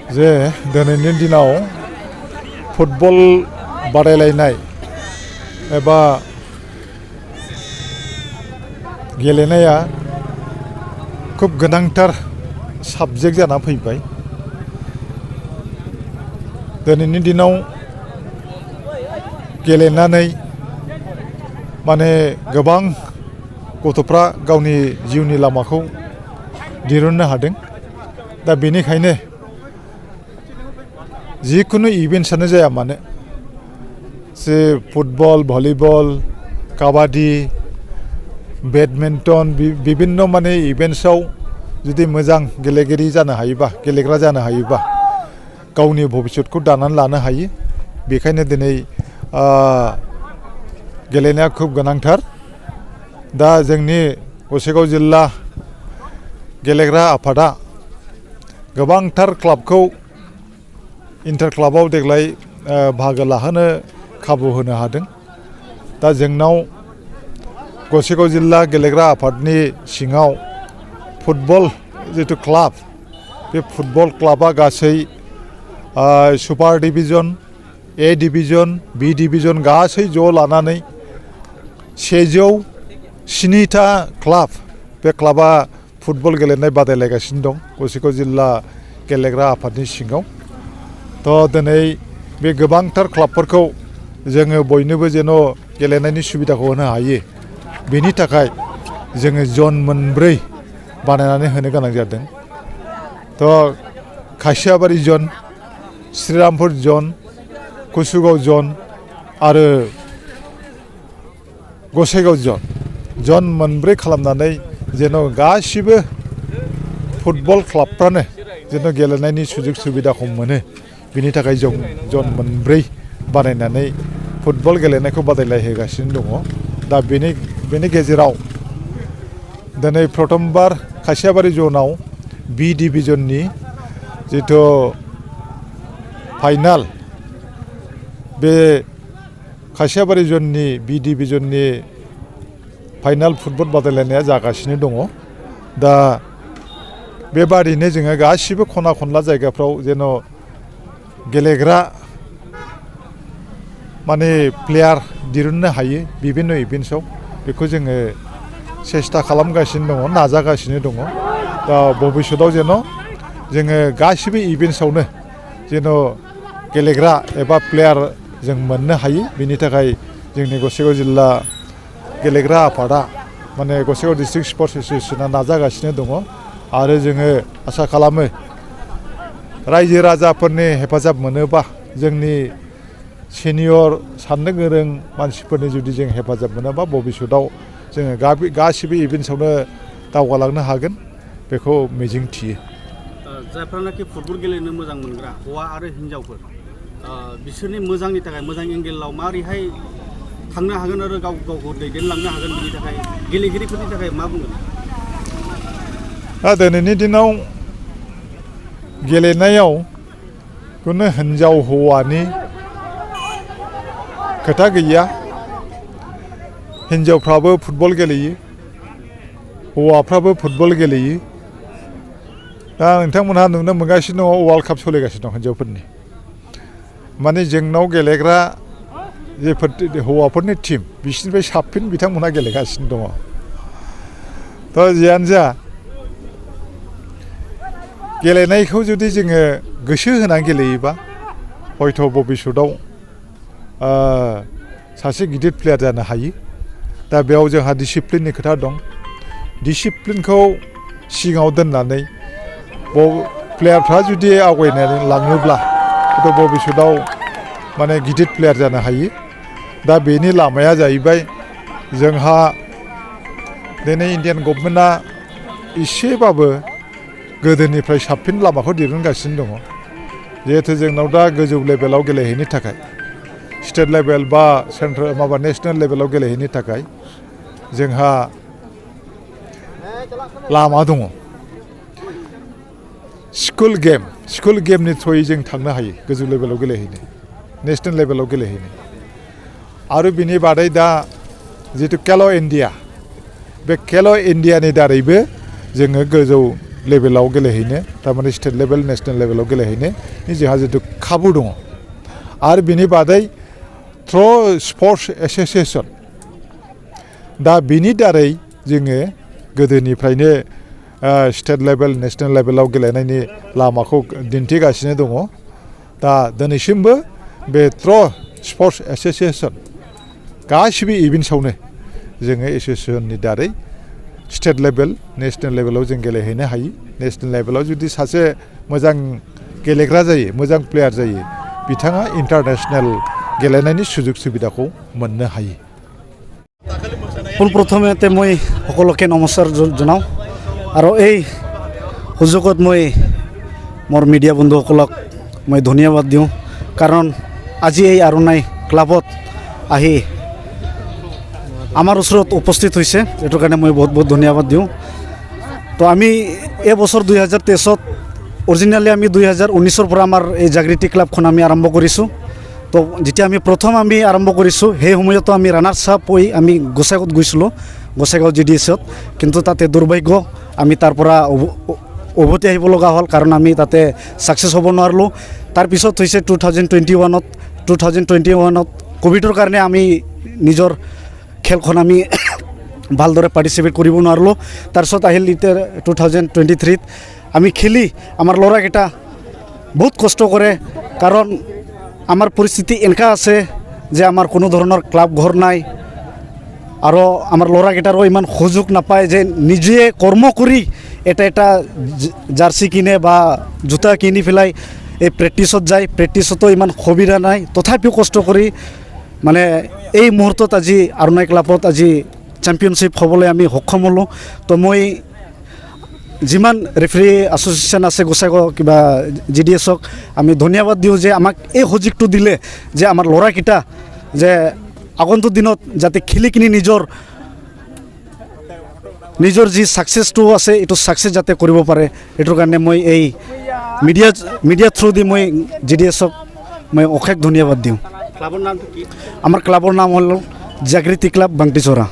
जे दिनैनि दिनाव फुटबल बादायलायनाय एबा गेलेनाया खूब गोनांथार साबजेक्ट जाना फैबाय। दिनैनि दिनाव गेलेनानै माने गोबां गथ'फ्रा गावनि जिउनि लामाखौ दिहुननो हादों। दा बेनिखायनो जिखुनु इभेन्ट्सआनो जाया मानो जे फुटबल, भलिबल, काबादि, बेडमिन्टन बिभिन्न माने इभेन्ट्सआव जुदि मोजां गेलेगिरि जानो हायोबा, गेलेग्रा जानो हायोबा गावनि भबिष्यतखौ दानानै लानो हायो। बेखायनो दिनै गेलेनाया खूब गोनांथार। दा जोंनि गसाइगाव जिल्ला गेलेग्रा आफादा गोबांथार क्लाबखौ इन्टार क्लाबाव देग्लाय बाहागो लाहोनो खाबु होनो हादों। दा जोंनाव गसाइगाव जिल्ला गेलेग्रा आफादनि सिङाव फुटबल जिथु क्लाब, बे फुटबल क्लाबा गासै super division, A division, B division गासै ज' लानानै 107टा क्लाब, बे क्लाबा फुटबल गेलेनाय बादायलायगासिनो दं गसाइगाव जिल्ला गेलेग्रा आफादनि सिङाव। थ' दिनै बे गोबांथार क्लाबफोरखौ जोङो बयनोबो जेन' गेलेनायनि सुबिदाखौ होनो हायो, बेनि थाखाय जोङो जन 4 बानायनानै होनो गोनां जादों। थ' खासियाबारि जन, श्रीरामपुर जन, कुसुगाव जन आरो गसाइगाव जन 4 खालामनानै जेन' गासिबो फुटबल क्लाबफ्रानो जेन' गेलेनायनि सुजुग सुबिदाखौ मोनो, बिनि थाखाय जों जन 4 बानायनानै फुटबल गेलेनायखौ बादायलायहोगासिनो दङ। दा बेनि गेजेराव दिनै प्रथमबार खासियाबारि जनाव बि डिभिजननि जिथु फाइनाल, बे खासियाबारि जननि बि डिभिजननि फाइनाल फुटबल बादायलायनाया जागासिनो दङ। दा बेबादिनो जोङो गासिबो खना खनला जायगाफ्राव जेन' गेलेग्रा माने प्लेयार दिहुननो हायो बिभिन्न इभेन्ट्सआव, बेखौ जोङो सेस्था खालामगासिनो दङ, नाजागासिनो दङ। दा भबिष्यतआव जेन' जोङो गासिबो इभेन्ट्सआवनो जेन' गेलेग्रा एबा प्लेयार जों मोननो हायो, बिनि थाखाय जोंनि गसाइगाव जिल्ला गेलेग्रा आफादा माने गसाइगाव डिस्ट्रिक्ट स्पर्ट्स एस'सियेसना नाजागासिनो दङ। आरो जोङो आसा खालामो रायजो राजाफोरनि हेफाजाब मोनोबा, जोंनि सिनियर साननो गोरों मानसिफोरनि जुदि जों हेफाजाब मोनोबा भबिष्यतआव जोङो गासिबो इभेन्ट्सआवनो दावगालांनो हागोन, बेखौ मिजिं थियो। जायफ्रानाखि फुटबल गेलेनो मोजां मोनग्रा हौवा आरो हिन्जावफोर, बिसोरनि मोजांनि थाखाय मोजां एंगेलाव माबोरैहाय थांनो हागोन आरो गावखौ दैदेनलांनो हागोन, बिनि थाखाय गेलेगिरिफोरनि थाखाय मा बुंगोन? दिनैनि दिनाव गेलेनायाव खुनु हिन्जाव हौवानि खोथा गैया। हिन्जावफ्राबो फुटबल गेलेयो, हौवाफ्राबो फुटबल गेलेयो। दा नोंथांमोनहा नुनो मोनगासिनो दङ वार्ल्ड काप सोलिगासिनो दं हिन्जावफोरनि। माने जोंनाव गेलेग्रा जेफोर हौवाफोरनि टिम, बिसोरनिफ्राय साबसिन बिथांमोनहा गेलेगासिनो दङ। थ' जियानो जा, गेलेनायखौ जुदि जोङो गोसो होनानै गेलेयोबा हयथ' भबिष्यतआव सासे गिदिर प्लेयार जानो हायो। दा बेयाव जोंहा डिसिप्लिननि खोथा दं। डिसिप्लिनखौ सिगाङाव दोननानै प्लेयारफ्रा जुदि आवगायनानै लाङोब्ला हयथ' भबिष्यतआव माने गिदिर प्लेयार जानो हायो। दा बेनि लामाया जाहैबाय जोंहा दिनै इन्डियान गभर्नमेन्टआ एसेबाबो गोदोनिफ्राय साबसिन लामाखौ दिहुनगासिनो दङ। जिहेथु जोंनाव दा गोजौ लेभेलाव गेलेहैनो थाखाय, स्टेट लेभेल बा नेसनेल लेभेलाव गेलेहैनो थाखाय जोंहा लामा दङ। स्कुल गेमनि थ्रुयै जों थांनो हायो गोजौ लेभेलाव गेलेहैनो, नेसनेल लेभेलाव गेलेहैनो। आरो बिनि बादै दा जितु खेल' इन्डिया, बे खेल' इन्डियानि दारैबो जोङो गोजौ लेभेलाव गेलेहैनो थारमाने स्टेट लेभेल नेशनेल लेभेलाव गेलेहैनो जोंहा जितु खाबु दङ आरो बिनि बादै थ्र स्पर्ट्स एस'सियेसन दा बिनि दारै जोङो गोदोनिफ्रायनो स्टेट लेभेल नेशनेल लेभेलाव गेलेनायनि लामाखौ दिन्थिगासिनो दङ दा दिनैसिमबो बे थ्र स्पर्ट्स एस'सियेसन गासिबो इभेन्ट्सआवनो जोङो एस'सियेसननि दारै स्टेट लेभेल नेशनेल लेभेलाव जों गेलेहैनो हायो नेशनेल लेभेलाव जुदि सासे मोजां गेलेग्रा जायो मोजां प्लेयार जायो बिथाङा इन्टारनेशनेल गेलेनायनि सुजुग सुबिदाखौ मोननो हायो পোনপ্ৰথমতে মই সকলোকে নমস্কাৰ জনাওঁ আৰু এই সুযোগত মই মোৰ মিডিয়া বন্ধুসকলক মই ধন্যবাদ দিওঁ কাৰণ আজি এই আৰুণাই ক্লাবত আহি আমাৰ ওচৰত উপস্থিত হৈছে এইটো কাৰণে মই বহুত বহুত ধন্যবাদ দিওঁ তো আমি এই বছৰ 2023ত অৰিজিনেলি আমি 2019ৰ পৰা আমাৰ এই জাগৃতি ক্লাবখন আমি আৰম্ভ কৰিছোঁ তো যেতিয়া আমি প্ৰথম আমি আৰম্ভ কৰিছোঁ সেই সময়তো আমি ৰানাৰ্ছ আপ হৈ আমি গোসাইগাঁৱত গৈছিলোঁ গোসাইগাঁও GDSত কিন্তু তাতে দুৰ্ভাগ্য আমি তাৰ পৰা উভতি আহিব লগা হ'ল কাৰণ আমি তাতে ছাকচেছ হ'ব নোৱাৰিলোঁ তাৰপিছত হৈছে 2021ত ক'ভিডৰ কাৰণে আমি নিজৰ খেলখন আমি ভালদৰে পাৰ্টিচিপেট কৰিব নোৱাৰিলোঁ তাৰপিছত আহিল এতিয়া 2023ত আমি খেলি আমাৰ ল'ৰাকেইটা বহুত কষ্ট কৰে কাৰণ আমাৰ পৰিস্থিতি এনেকুৱা আছে যে আমাৰ কোনো ধৰণৰ ক্লাব ঘৰ নাই আৰু আমাৰ ল'ৰাকেইটাৰো ইমান সুযোগ নাপায় যে নিজে কৰ্ম কৰি এটা জাৰ্চি কিনে বা জোতা কিনি পেলাই এই প্ৰেক্টিছত যায় প্ৰেক্টিছতো ইমান সুবিধা নাই তথাপিও কষ্ট কৰি মানে এই মুহূৰ্তত আজি আৰুণাই ক্লাবত আজি চেম্পিয়নশ্বিপ হ'বলৈ আমি সক্ষম হ'লোঁ তো মই যিমান ৰেফাৰী এছ'চিয়েশ্যন আছে গোসাইগাঁও কিবা GDSক আমি ধন্যবাদ দিওঁ যে আমাক এই সুযোগটো দিলে যে আমাৰ ল'ৰাকেইটা যে আগন্তুক দিনত যাতে খেলি কিনি নিজৰ যি ছাকচেছটো আছে এইটো ছাকচেছ যাতে কৰিব পাৰে এইটোৰ কাৰণে মই এই মিডিয়া থ্ৰু দি মই GDSক মই অশেষ ধন্যবাদ দিওঁ ক্লাবৰ নামটো কি আমাৰ ক্লাবৰ নাম হ'ল জাগৃতি ক্লাব বাংটিচৰা